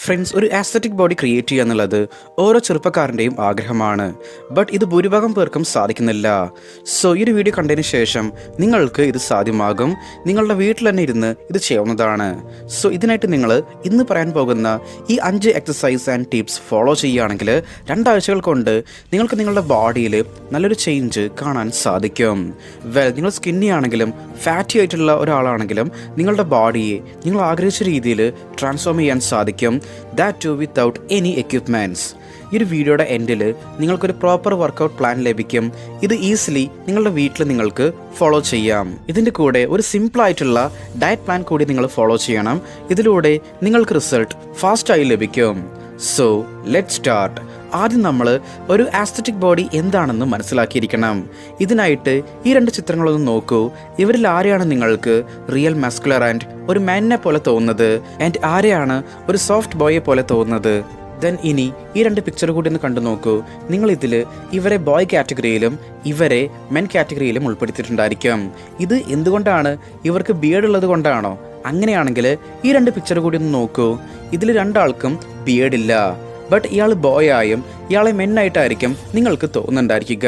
Friends, ഒരു aesthetic body create ചെയ്യുക എന്നുള്ളത് ഓരോ ചെറുപ്പക്കാരൻ്റെയും ആഗ്രഹമാണ്. ബട്ട് ഇത് ഭൂരിഭാഗം പേർക്കും സാധിക്കുന്നില്ല. സോ ഈ ഒരു വീഡിയോ കണ്ടതിന് ശേഷം നിങ്ങൾക്ക് ഇത് സാധ്യമാകും. നിങ്ങളുടെ വീട്ടിൽ തന്നെ ഇരുന്ന് ഇത് ചെയ്യാവുന്നതാണ്. സോ ഇതിനായിട്ട് നിങ്ങൾ ഇന്ന് പറയാൻ പോകുന്ന ഈ 5 എക്സസൈസ് ആൻഡ് ടിപ്സ് ഫോളോ ചെയ്യുകയാണെങ്കിൽ 2 ആഴ്ചകൾ കൊണ്ട് നിങ്ങൾക്ക് നിങ്ങളുടെ ബോഡിയിൽ നല്ലൊരു ചേഞ്ച് കാണാൻ സാധിക്കും. നിങ്ങൾ സ്കിന്നി ആണെങ്കിലും ഫാറ്റി ആയിട്ടുള്ള ഒരാളാണെങ്കിലും നിങ്ങളുടെ ബോഡിയെ നിങ്ങൾ ആഗ്രഹിച്ച രീതിയിൽ ട്രാൻസ്ഫോം ചെയ്യാൻ സാധിക്കും. That too without any equipments. ഈ ഒരു വീഡിയോയുടെ എൻഡിൽ നിങ്ങൾക്കൊരു പ്രോപ്പർ വർക്കൗട്ട് പ്ലാൻ ലഭിക്കും. ഇത് ഈസിലി നിങ്ങളുടെ വീട്ടിൽ നിങ്ങൾക്ക് ഫോളോ ചെയ്യാം. ഇതിൻ്റെ കൂടെ ഒരു സിമ്പിളായിട്ടുള്ള ഡയറ്റ് പ്ലാൻ കൂടി നിങ്ങൾ ഫോളോ ചെയ്യണം. ഇതിലൂടെ നിങ്ങൾക്ക് റിസൾട്ട് ഫാസ്റ്റായി ലഭിക്കും. So let start. ആദ്യം നമ്മൾ ഒരു ആസ്തറ്റിക് ബോഡി എന്താണെന്ന് മനസ്സിലാക്കിയിരിക്കണം. ഇതിനായിട്ട് ഈ 2 ചിത്രങ്ങളൊന്ന് നോക്കൂ. ഇവരിൽ ആരെയാണ് നിങ്ങൾക്ക് റിയൽ മസ്കുലർ ആൻഡ് ഒരു മാനിനെ പോലെ തോന്നുന്നത്, ആൻഡ് ആരെയാണ് ഒരു സോഫ്റ്റ് ബോയെ പോലെ തോന്നുന്നത്? ദെൻ ഇനി ഈ 2 പിക്ചർ കൂടി ഒന്ന് കണ്ടു നോക്കൂ. നിങ്ങളിതിൽ ഇവരെ ബോയ് കാറ്റഗറിയിലും ഇവരെ മെൻ കാറ്റഗറിയിലും ഉൾപ്പെടുത്തിയിട്ടുണ്ടായിരിക്കും. ഇത് എന്തുകൊണ്ടാണ്? ഇവർക്ക് ബിയേർഡ് ഉള്ളത് കൊണ്ടാണോ? അങ്ങനെയാണെങ്കിൽ ഈ 2 പിക്ചർ കൂടി ഒന്ന് നോക്കൂ. ഇതിൽ 2 ആൾക്കും ബിയേർഡില്ല. ബട്ട് ഇയാൾ ബോയ് ആയും ഇയാളെ മെന്നായിട്ടായിരിക്കും നിങ്ങൾക്ക് തോന്നുന്നുണ്ടായിരിക്കുക.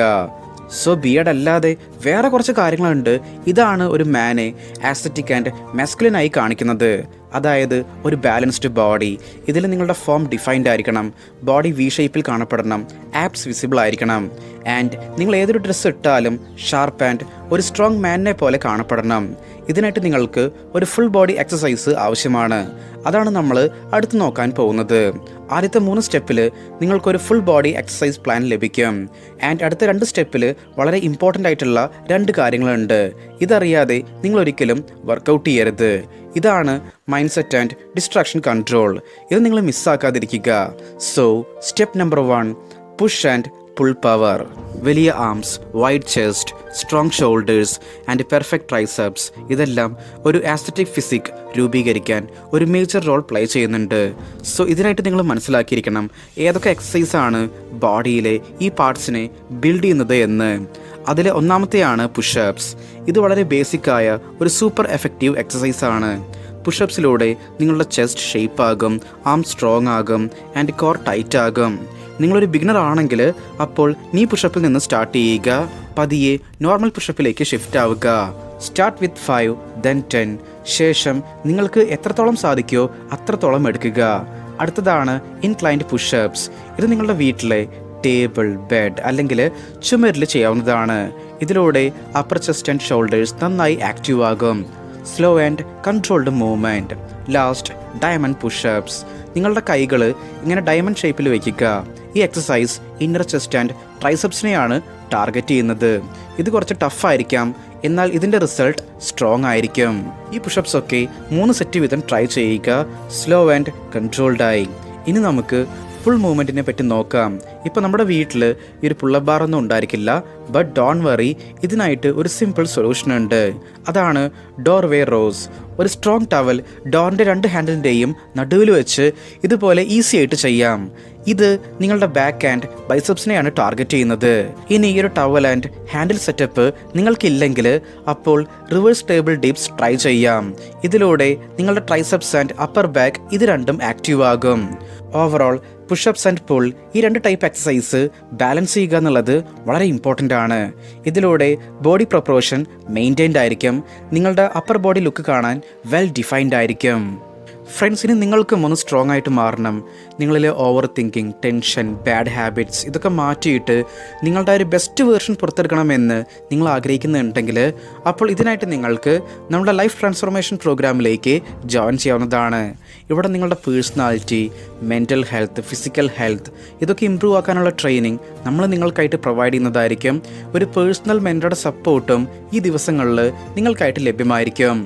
സോ ബിയേർഡ് അല്ലാതെ വേറെ കുറച്ച് കാര്യങ്ങളുണ്ട്. ഇതാണ് ഒരു മാനെ ആസ്തറ്റിക് ആൻഡ് മാസ്കുലിനായി കാണിക്കുന്നത്. അതായത് ഒരു ബാലൻസ്ഡ് ബോഡി. ഇതിൽ നിങ്ങളുടെ ഫോം ഡിഫൈൻഡ് ആയിരിക്കണം, ബോഡി വി ഷേപ്പിൽ കാണപ്പെടണം, ആപ്സ് വിസിബിൾ ആയിരിക്കണം, ആൻഡ് നിങ്ങൾ ഏതൊരു ഡ്രസ്സ് ഇട്ടാലും ഷാർപ്പ് ആൻഡ് ഒരു സ്ട്രോങ് മാനിനെ പോലെ കാണപ്പെടണം. ഇതിനായിട്ട് നിങ്ങൾക്ക് ഒരു ഫുൾ ബോഡി എക്സസൈസ് ആവശ്യമാണ്. അതാണ് നമ്മൾ അടുത്ത് നോക്കാൻ പോകുന്നത്. ആദ്യത്തെ 3 സ്റ്റെപ്പിൽ നിങ്ങൾക്കൊരു ഫുൾ ബോഡി എക്സസൈസ് പ്ലാൻ ലഭിക്കും. ആൻഡ് അടുത്ത 2 സ്റ്റെപ്പിൽ വളരെ ഇമ്പോർട്ടൻ്റ് ആയിട്ടുള്ള 2 കാര്യങ്ങളുണ്ട്. ഇതറിയാതെ നിങ്ങൾ ഒരിക്കലും വർക്കൗട്ട് ചെയ്യരുത്. ഇതാണ് mind set and distraction control. ഇത് നിങ്ങൾ മിസ്സാക്കാതിരിക്കുക. So step number 1, push and pull power. വലിയ arms, wide chest, strong shoulders and perfect triceps, ഇതെല്ലാം ഒരു ആസ്തറ്റിക് ഫിസിക് രൂപീകരിക്കാൻ ഒരു മേജർ റോൾ പ്ലേ ചെയ്യുന്നുണ്ട്. സോ ഇതിനായിട്ട് നിങ്ങൾ മനസ്സിലാക്കിയിരിക്കണം ഏതൊക്കെ എക്സസൈസാണ് ബോഡിയിലെ ഈ പാർട്സിനെ ബിൽഡ് ചെയ്യുന്നത് എന്ന്. അതിൽ ഒന്നാമത്തെയാണ് പുഷപ്സ്. ഇത് വളരെ ബേസിക്കായ ഒരു സൂപ്പർ എഫക്റ്റീവ് എക്സസൈസാണ്. പുഷപ്സിലൂടെ നിങ്ങളുടെ ചെസ്റ്റ് ഷേപ്പ് ആകും, ആം സ്ട്രോങ് ആകും ആൻഡ് കോർ ടൈറ്റ് ആകും. നിങ്ങളൊരു ബിഗിനർ ആണെങ്കിൽ അപ്പോൾ നീ പുഷപ്പിൽ നിന്ന് സ്റ്റാർട്ട് ചെയ്യുക. പതിയെ നോർമൽ പുഷപ്പിലേക്ക് ഷിഫ്റ്റ് ആവുക. Start with 5, then 10. ശേഷം നിങ്ങൾക്ക് എത്രത്തോളം സാധിക്കുമോ അത്രത്തോളം എടുക്കുക. അടുത്തതാണ് ഇൻക്ലൈൻഡ് പുഷപ്സ്. ഇത് നിങ്ങളുടെ വീട്ടിലെ ടേബിൾ, ബെഡ് അല്ലെങ്കിൽ ചുമരിൽ ചെയ്യാവുന്നതാണ്. ഇതിലൂടെ അപ്പർ ചെസ്റ്റ് ആൻഡ് ഷോൾഡേഴ്സ് നന്നായി ആക്റ്റീവ് ആകും. Slow and controlled movement. Last, diamond pushups. നിങ്ങളുടെ കൈകൾ ഇങ്ങനെ ഡയമണ്ട് ഷേപ്പിൽ വയ്ക്കുക. ഈ എക്സസൈസ് ഇന്നർ ചെസ്റ്റ് ആൻഡ് ട്രൈസെപ്സിനെയാണ് ടാർഗറ്റ് ചെയ്യുന്നത്. ഇത് കുറച്ച് ടഫായിരിക്കാം, എന്നാൽ ഇതിൻ്റെ റിസൾട്ട് സ്ട്രോങ് ആയിരിക്കും. ഈ പുഷപ്സ് ഒക്കെ 3 സെറ്റ് വീതം ട്രൈ ചെയ്യുക, സ്ലോ ആൻഡ് കൺട്രോൾഡായി. ഇനി നമുക്ക് ഫുൾ മൂവ്മെൻറ്റിനെ പറ്റി നോക്കാം. ഇപ്പോൾ നമ്മുടെ വീട്ടിൽ ഈ ഒരു പുള്ളപ്പ് ബാർ ഒന്നും ഉണ്ടായിരിക്കില്ല. ബട്ട് ഡോൺ വറി, ഇതിനായിട്ട് ഒരു സിമ്പിൾ സൊല്യൂഷൻ ഉണ്ട്. അതാണ് ഡോർവേ റോസ്. ഒരു സ്ട്രോങ് ടവൽ ഡോറിൻ്റെ 2 ഹാൻഡിലിൻ്റെയും നടുവിൽ വെച്ച് ഇതുപോലെ ഈസി ആയിട്ട് ചെയ്യാം. ഇത് നിങ്ങളുടെ ബാക്ക് ആൻഡ് ബൈസെപ്സിനെയാണ് ടാർഗറ്റ് ചെയ്യുന്നത്. ഇനി ഈ ഒരു ടവൽ ആൻഡ് ഹാൻഡിൽ സെറ്റപ്പ് നിങ്ങൾക്കില്ലെങ്കിൽ അപ്പോൾ റിവേഴ്സ് ടേബിൾ ഡിപ്സ് ട്രൈ ചെയ്യാം. ഇതിലൂടെ നിങ്ങളുടെ ട്രൈസെപ്സ് ആൻഡ് അപ്പർ ബാക്ക് ഇത് രണ്ടും ആക്റ്റീവ് ആകും. ഓവറോൾ പുഷപ്സ് ആൻഡ് പുൾ, ഈ 2 ടൈപ്പ് എക്സസൈസ് ബാലൻസ് ചെയ്യുക എന്നുള്ളത് വളരെ ഇമ്പോർട്ടൻ്റ് ആണ്. ഇതിലൂടെ ബോഡി പ്രൊപ്പോർഷൻ മെയിൻറ്റൈൻഡ് ആയിരിക്കും. നിങ്ങളുടെ അപ്പർ ബോഡി ലുക്ക് കാണാൻ വെൽ ഡിഫൈൻഡ് ആയിരിക്കും. ഫ്രണ്ട്സിന് നിങ്ങൾക്കും ഒന്ന് സ്ട്രോങ് ആയിട്ട് മാറണം. നിങ്ങളിലെ over thinking, tension, bad habits ഇതൊക്കെ മാറ്റിയിട്ട് നിങ്ങളുടെ ഒരു ബെസ്റ്റ് വേർഷൻ പുറത്തെടുക്കണമെന്ന് നിങ്ങൾ ആഗ്രഹിക്കുന്നുണ്ടെങ്കിൽ അപ്പോൾ ഇതിനായിട്ട് നിങ്ങൾക്ക് നമ്മുടെ ലൈഫ് ട്രാൻസ്ഫോർമേഷൻ പ്രോഗ്രാമിലേക്ക് ജോയിൻ ചെയ്യാവുന്നതാണ്. ഇവിടെ നിങ്ങളുടെ personality, mental health, physical health ഇതൊക്കെ ഇമ്പ്രൂവ് ആക്കാനുള്ള ട്രെയിനിങ് നമ്മൾ നിങ്ങൾക്കായിട്ട് പ്രൊവൈഡ് ചെയ്യുന്നതായിരിക്കും. ഒരു പേഴ്സണൽ മെൻറ്ററുടെ സപ്പോർട്ടും ഈ ദിവസങ്ങളിൽ നിങ്ങൾക്കായിട്ട് ലഭ്യമായിരിക്കും.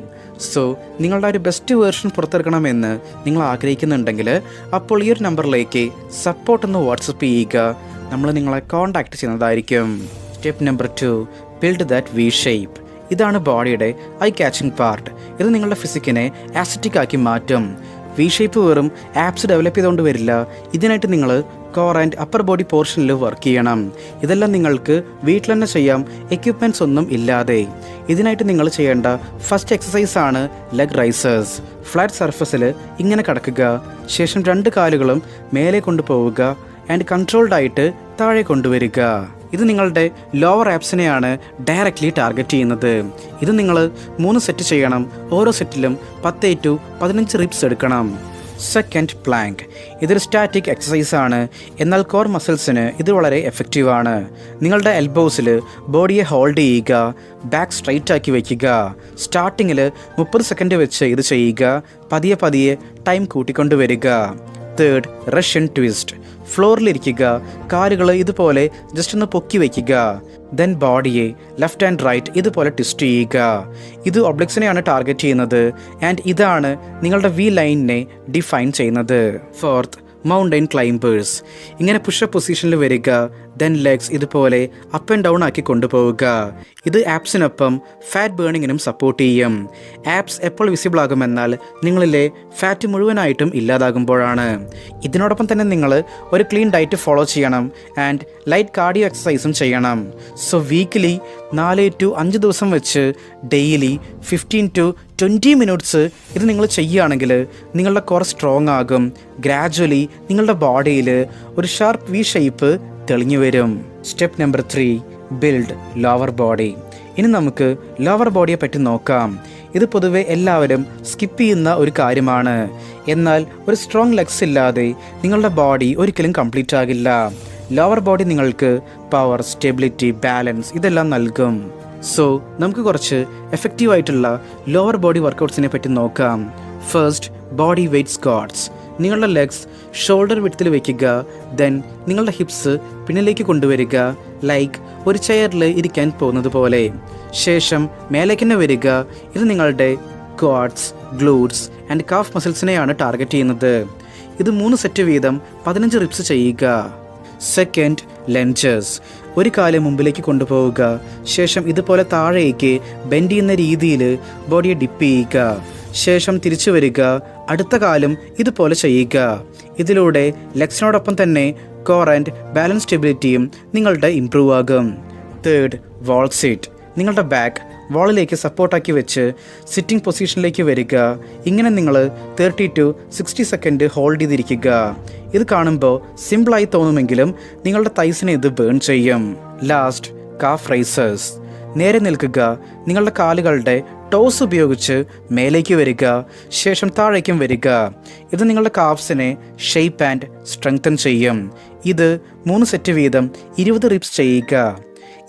സോ നിങ്ങളുടെ ഒരു ബെസ്റ്റ് വേർഷൻ പുറത്തെടുക്കണമെന്ന് നിങ്ങൾ ആഗ്രഹിക്കുന്നുണ്ടെങ്കിൽ അപ്പോൾ ഈ ഒരു നമ്പറിലേക്ക് സപ്പോർട്ട് എന്ന് വാട്സപ്പ് ചെയ്യുക. നമ്മൾ നിങ്ങളെ കോൺടാക്റ്റ് ചെയ്യുന്നതായിരിക്കും. Step number 2, build that we shape. ഇതാണ് ബോഡിയുടെ ഐ ക്യാച്ചിങ് പാർട്ട്. ഇത് നിങ്ങളുടെ ഫിസിക്കിനെ ആസ്തറ്റിക് ആക്കി മാറ്റും. വി ഷേപ്പ് വെറും ആപ്സ് ഡെവലപ്പ് ചെയ്തുകൊണ്ട് വരില്ല. ഇതിനായിട്ട് നിങ്ങൾ കോർ ആൻഡ് അപ്പർ ബോഡി പോർഷനിൽ വർക്ക് ചെയ്യണം. ഇതെല്ലാം നിങ്ങൾക്ക് വീട്ടിൽ തന്നെ ചെയ്യാം, എക്യുപ്മെൻറ്റ്സ് ഒന്നും ഇല്ലാതെ. ഇതിനായിട്ട് നിങ്ങൾ ചെയ്യേണ്ട ഫസ്റ്റ് എക്സസൈസ് ആണ് ലെഗ് റൈസേഴ്സ്. ഫ്ലാറ്റ് സർഫസിൽ ഇങ്ങനെ കിടക്കുക, ശേഷം 2 കാലുകളും മേലെ കൊണ്ടുപോവുക ആൻഡ് കൺട്രോൾഡ് ആയിട്ട് താഴെ കൊണ്ടുവരിക. ഇത് നിങ്ങളുടെ ലോവർ ആപ്സിനെയാണ് ഡയറക്റ്റ്ലി ടാർഗറ്റ് ചെയ്യുന്നത്. ഇത് നിങ്ങൾ 3 സെറ്റ് ചെയ്യണം. ഓരോ സെറ്റിലും 10 to 15 റിപ്സ് എടുക്കണം. Second plank. ഇതൊരു സ്റ്റാറ്റിക് എക്സസൈസ് ആണ്, എന്നാൽ കോർ മസിൽസിന് ഇത് വളരെ എഫക്റ്റീവാണ്. നിങ്ങളുടെ എൽബോസിൽ ബോഡിയെ ഹോൾഡ് ചെയ്യുക, ബാക്ക് സ്ട്രൈറ്റ് ആക്കി വയ്ക്കുക. സ്റ്റാർട്ടിങ്ങിൽ 30 സെക്കൻഡ് വെച്ച് ഇത് ചെയ്യുക. പതിയെ പതിയെ ടൈം കൂട്ടിക്കൊണ്ടുവരിക. Third, Russian twist. ഫ്ലോറിലിരിക്കുക, കാലുകൾ ഇതുപോലെ ജസ്റ്റ് ഒന്ന് പൊക്കി വയ്ക്കുക. ദെൻ ബോഡിയെ ലെഫ്റ്റ് ആൻഡ് റൈറ്റ് ഇതുപോലെ ട്വിസ്റ്റ് ചെയ്യുക. ഇത് ഒബ്ലിക്സിനെയാണ് ടാർഗറ്റ് ചെയ്യുന്നത് ആൻഡ് ഇതാണ് നിങ്ങളുടെ വി ലൈനിനെ ഡിഫൈൻ ചെയ്യുന്നത്. Fourth, mountain climbers. ഇങ്ങനെ പുഷപ്പ് പൊസിഷനിൽ വരിക, ദെൻ ലെഗ്സ് ഇതുപോലെ അപ്പ് ആൻഡ് ഡൗൺ ആക്കി കൊണ്ടുപോവുക. ഇത് ആപ്സിനൊപ്പം ഫാറ്റ് ബേണിങ്ങിനും സപ്പോർട്ട് ചെയ്യും. ആപ്സ് എപ്പോൾ വിസിബിൾ ആകുമെന്നാൽ നിങ്ങളിലെ ഫാറ്റ് മുഴുവനായിട്ടും ഇല്ലാതാകുമ്പോഴാണ്. ഇതിനോടൊപ്പം തന്നെ നിങ്ങൾ ഒരു ക്ലീൻ ഡയറ്റ് ഫോളോ ചെയ്യണം ആൻഡ് ലൈറ്റ് കാർഡിയോ എക്സസൈസും ചെയ്യണം. സോ വീക്കിലി 4 to 5 ദിവസം വെച്ച് ഡെയിലി 15 to 20 മിനിറ്റ്സ് ഇത് നിങ്ങൾ ചെയ്യുകയാണെങ്കിൽ നിങ്ങളുടെ കോർ സ്ട്രോങ് ആകും. ഗ്രാജ്വലി നിങ്ങളുടെ ബോഡിയിൽ ഒരു ഷാർപ്പ് വി ഷേപ്പ് തെളിഞ്ഞു വരും. Step number 3, build lower body. ഇനി നമുക്ക് ലോവർ ബോഡിയെ പറ്റി നോക്കാം. ഇത് പൊതുവെ എല്ലാവരും സ്കിപ്പ് ചെയ്യുന്ന ഒരു കാര്യമാണ്. എന്നാൽ ഒരു സ്ട്രോങ് ലെഗ്സ് ഇല്ലാതെ നിങ്ങളുടെ ബോഡി ഒരിക്കലും കംപ്ലീറ്റ് ആകില്ല. ലോവർ ബോഡി നിങ്ങൾക്ക് പവർ, സ്റ്റെബിലിറ്റി, ബാലൻസ് ഇതെല്ലാം നൽകും. സോ നമുക്ക് കുറച്ച് എഫക്റ്റീവായിട്ടുള്ള ലോവർ ബോഡി വർക്കൗട്ട്സിനെ പറ്റി നോക്കാം. First, body weight squats. നിങ്ങളുടെ ലെഗ്സ് ഷോൾഡർ വിഡ്ത്തിൽ വയ്ക്കുക. ദെൻ നിങ്ങളുടെ ഹിപ്സ് പിന്നിലേക്ക് കൊണ്ടുവരിക, ലൈക്ക് ഒരു ചെയറിൽ ഇരിക്കാൻ പോകുന്നത് പോലെ. ശേഷം മേലേക്ക് തന്നെ വരിക. ഇത് നിങ്ങളുടെ ക്വാഡ്സ്, ഗ്ലൂട്സ് ആൻഡ് കാഫ് മസിൽസിനെയാണ് ടാർഗറ്റ് ചെയ്യുന്നത്. ഇത് 3 സെറ്റ് വീതം 15 റിപ്സ് ചെയ്യുക. സെക്കൻഡ്, ലഞ്ചേഴ്സ്. ഒരു കാല് മുമ്പിലേക്ക് കൊണ്ടുപോവുക, ശേഷം ഇതുപോലെ താഴേക്ക് ബെൻഡ് ചെയ്യുന്ന രീതിയിൽ ബോഡിയെ ഡിപ്പ് ചെയ്യുക. ശേഷം തിരിച്ചു വരിക, അടുത്ത കാലും ഇതുപോലെ ചെയ്യുക. ഇതിലൂടെ ലെഗ്സിനോടൊപ്പം തന്നെ കോർ ആൻഡ് ബാലൻസ് സ്റ്റെബിലിറ്റിയും നിങ്ങളുടെ ഇംപ്രൂവ് ആകും. തേർഡ്, വാൾ സിറ്റ്. നിങ്ങളുടെ ബാക്ക് വാളിലേക്ക് സപ്പോർട്ടാക്കി വെച്ച് സിറ്റിംഗ് പൊസിഷനിലേക്ക് വരിക. ഇങ്ങനെ നിങ്ങൾ 30 to 60 സെക്കൻഡ് ഹോൾഡ് ചെയ്തിരിക്കുക. ഇത് കാണുമ്പോൾ സിമ്പിളായി തോന്നുമെങ്കിലും നിങ്ങളുടെ തൈസിനെ ഇത് ബേൺ ചെയ്യും. Last, calf risers. നേരെ നിൽക്കുക, നിങ്ങളുടെ കാലുകളുടെ ടോസ് ഉപയോഗിച്ച് മേലേക്ക് വരിക, ശേഷം താഴേക്കും വരിക. ഇത് നിങ്ങളുടെ കാഫ്സിനെ ഷേപ്പ് ആൻഡ് സ്ട്രെങ്തൻ ചെയ്യും. ഇത് 3 സെറ്റ് വീതം 20 റിപ്സ് ചെയ്യുക.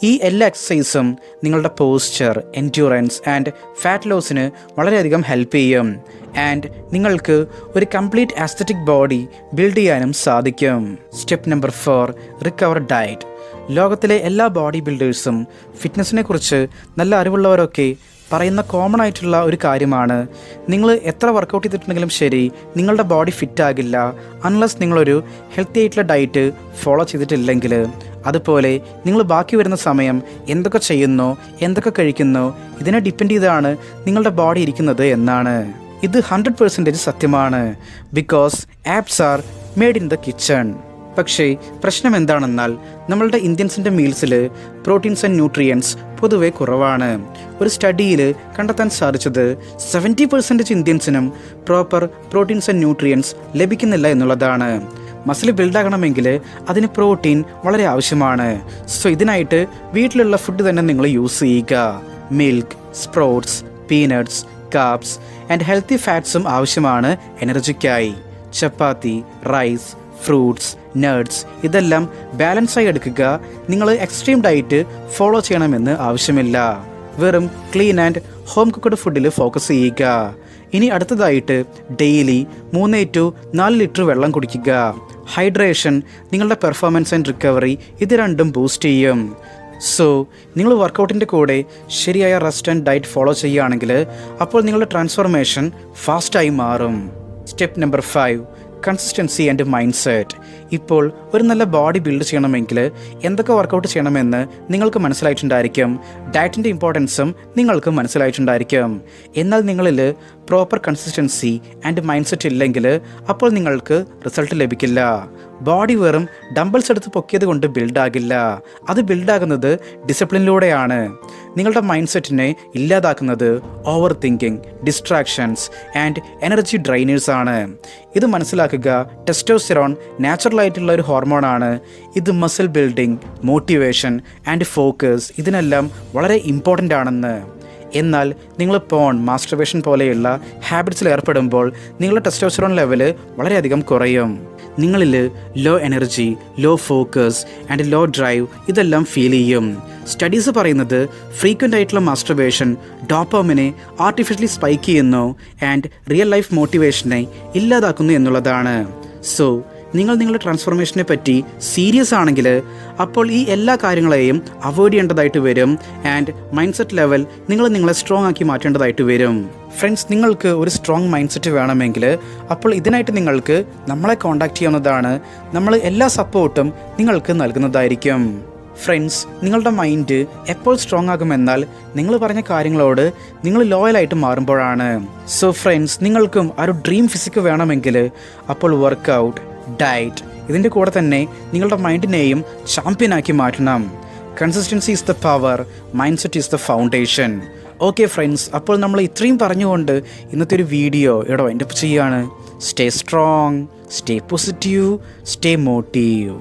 ഈ എല്ലാ എക്സസൈസും നിങ്ങളുടെ പോസ്ചർ, എൻഡ്യൂറൻസ് ആൻഡ് ഫാറ്റ് ലോസിന് വളരെയധികം ഹെൽപ്പ് ചെയ്യും. ആൻഡ് നിങ്ങൾക്ക് ഒരു കംപ്ലീറ്റ് ആസ്തറ്റിക് ബോഡി ബിൽഡ് ചെയ്യാനും സാധിക്കും. Step number 4, recover diet. ലോകത്തിലെ എല്ലാ ബോഡി ബിൽഡേഴ്സും ഫിറ്റ്നസ്സിനെ കുറിച്ച് നല്ല അറിവുള്ളവരൊക്കെ പറയുന്ന കോമൺ ആയിട്ടുള്ള ഒരു കാര്യമാണ്, നിങ്ങൾ എത്ര വർക്കൗട്ട് ചെയ്തിട്ടുണ്ടെങ്കിലും ശരി നിങ്ങളുടെ ബോഡി ഫിറ്റാകില്ല അൺലെസ് നിങ്ങളൊരു ഹെൽത്തി ആയിട്ടുള്ള ഡയറ്റ് ഫോളോ ചെയ്തിട്ടില്ലെങ്കിൽ. അതുപോലെ നിങ്ങൾ ബാക്കി വരുന്ന സമയം എന്തൊക്കെ ചെയ്യുന്നോ, എന്തൊക്കെ കഴിക്കുന്നോ ഇതിനെ ഡിപ്പെൻഡ് ചെയ്താണ് നിങ്ങളുടെ ബോഡി ഇരിക്കുന്നത് എന്നാണ്. ഇത് 100% സത്യമാണ്. Because abs are made in the kitchen. പക്ഷേ പ്രശ്നം എന്താണെന്നാൽ നമ്മളുടെ ഇന്ത്യൻസിൻ്റെ മീൽസിൽ പ്രോട്ടീൻസ് ആൻഡ് ന്യൂട്രിയൻസ് പൊതുവെ കുറവാണ്. ഒരു സ്റ്റഡിയിൽ കണ്ടെത്താൻ സാധിച്ചത് 70% ഇന്ത്യൻസിനും പ്രോപ്പർ പ്രോട്ടീൻസ് ആൻഡ് ന്യൂട്രിയൻസ് ലഭിക്കുന്നില്ല എന്നുള്ളതാണ്. മസിൽ ബിൽഡാകണമെങ്കിൽ അതിന് പ്രോട്ടീൻ വളരെ ആവശ്യമാണ്. സോ ഇതിനായിട്ട് വീട്ടിലുള്ള ഫുഡ് തന്നെ നിങ്ങൾ യൂസ് ചെയ്യുക. Milk, sprouts, peanuts, carbs and healthy ഫാറ്റ്സും ആവശ്യമാണ് എനർജിക്കായി. ചപ്പാത്തി, റൈസ്, ഫ്രൂട്ട്സ്, നട്ട്സ് ഇതെല്ലാം ബാലൻസായി എടുക്കുക. നിങ്ങൾ എക്സ്ട്രീം ഡയറ്റ് ഫോളോ ചെയ്യണമെന്ന് ആവശ്യമില്ല. വെറും ക്ലീൻ ആൻഡ് ഹോം കുക്ക്ഡ് ഫുഡിൽ ഫോക്കസ് ചെയ്യുക. ഇനി അടുത്തതായിട്ട് ഡെയിലി 3 to 4 ലിറ്റർ വെള്ളം കുടിക്കുക. ഹൈഡ്രേഷൻ നിങ്ങളുടെ പെർഫോമൻസ് ആൻഡ് റിക്കവറി ഇത് രണ്ടും ബൂസ്റ്റ് ചെയ്യും. സോ നിങ്ങൾ വർക്കൗട്ടിൻ്റെ കൂടെ ശരിയായ റെസ്റ്റ് ആൻഡ് ഡയറ്റ് ഫോളോ ചെയ്യുകയാണെങ്കിൽ അപ്പോൾ നിങ്ങളുടെ ട്രാൻസ്ഫോർമേഷൻ ഫാസ്റ്റായി മാറും. Step number 5, consistency and mind set. ഇപ്പോൾ ഒരു നല്ല ബോഡി ബിൽഡ് ചെയ്യണമെങ്കിൽ എന്തൊക്കെ വർക്കൗട്ട് ചെയ്യണമെന്ന് നിങ്ങൾക്ക് മനസ്സിലായിട്ടുണ്ടായിരിക്കും. ഡയറ്റിൻ്റെ ഇമ്പോർട്ടൻസും നിങ്ങൾക്ക് മനസ്സിലായിട്ടുണ്ടായിരിക്കും. എന്നാൽ നിങ്ങളിൽ proper consistency and mind set ഇല്ലെങ്കിൽ അപ്പോൾ നിങ്ങൾക്ക് റിസൾട്ട് ലഭിക്കില്ല. ബോഡി വെറും ഡംബിൾസ് എടുത്ത് പൊക്കിയത് കൊണ്ട് ബിൽഡാകില്ല. അത് ബിൽഡാകുന്നത് ഡിസിപ്ലിനിലൂടെയാണ്. നിങ്ങളുടെ മൈൻഡ് സെറ്റിനെ ഇല്ലാതാക്കുന്നത് over thinking, distractions and energy drainers ആണ്. ഇത് മനസ്സിലാക്കുക. ടെസ്റ്റോസ്റ്റെറോൺ നാച്ചുറലായിട്ടുള്ള ഒരു ഹോർമോണാണ്. ഇത് muscle building, motivation and focus ഇതിനെല്ലാം വളരെ ഇമ്പോർട്ടൻ്റ് ആണെന്ന്. എന്നാൽ നിങ്ങൾ പോൺ, മാസ്റ്റർബേഷൻ പോലെയുള്ള ഹാബിറ്റ്സിൽ ഏർപ്പെടുമ്പോൾ നിങ്ങളുടെ ടെസ്റ്റോസ്റ്റെറോൺ ലെവല് വളരെയധികം കുറയും. നിങ്ങളിൽ low energy, low focus and low drive ഇതെല്ലാം ഫീൽ ചെയ്യും. സ്റ്റഡീസ് പറയുന്നത് ഫ്രീക്വൻ്റ് ആയിട്ടുള്ള മാസ്റ്റർബേഷൻ ഡോപ്പാമിനെ ആർട്ടിഫിഷ്യലി സ്പൈക്ക് ചെയ്യുന്നു ആൻഡ് റിയൽ ലൈഫ് മോട്ടിവേഷനെ ഇല്ലാതാക്കുന്നു എന്നുള്ളതാണ്. സോ നിങ്ങൾ നിങ്ങളുടെ ട്രാൻസ്ഫോർമേഷനെ പറ്റി സീരിയസ് ആണെങ്കിൽ അപ്പോൾ ഈ എല്ലാ കാര്യങ്ങളെയും അവോയ്ഡ് ചെയ്യേണ്ടതായിട്ട് വരും. ആൻഡ് മൈൻഡ് സെറ്റ് ലെവൽ നിങ്ങളെ സ്ട്രോങ് ആക്കി മാറ്റേണ്ടതായിട്ട് വരും. ഫ്രണ്ട്സ്, നിങ്ങൾക്ക് ഒരു സ്ട്രോങ് മൈൻഡ് സെറ്റ് വേണമെങ്കിൽ അപ്പോൾ ഇതിനായിട്ട് നിങ്ങൾക്ക് നമ്മളെ കോൺടാക്റ്റ് ചെയ്യാവുന്നതാണ്. നമ്മൾ എല്ലാ സപ്പോർട്ടും നിങ്ങൾക്ക് നൽകുന്നതായിരിക്കും. ഫ്രണ്ട്സ്, നിങ്ങളുടെ മൈൻഡ് എപ്പോൾ സ്ട്രോങ് ആകുമെന്നാൽ നിങ്ങൾ പറഞ്ഞ കാര്യങ്ങളോട് നിങ്ങൾ ലോയലായിട്ട് മാറുമ്പോഴാണ്. സോ ഫ്രണ്ട്സ്, നിങ്ങൾക്കും ആ ഒരു ഡ്രീം ഫിസിക്ക് വേണമെങ്കിൽ അപ്പോൾ വർക്കൗട്ട്, ഡയറ്റ് ഇതിൻ്റെ കൂടെ തന്നെ നിങ്ങളുടെ മൈൻഡിനെയും ചാമ്പ്യനാക്കി മാറ്റണം. Consistency is the power, mind set is the foundation. Okay friends, അപ്പോൾ നമ്മൾ ഇത്രയും പറഞ്ഞുകൊണ്ട് ഇന്നത്തെ ഒരു വീഡിയോ ഇവിടെ വൈൻഡപ്പ് ചെയ്യാണ്. Stay strong, stay positive, stay motive.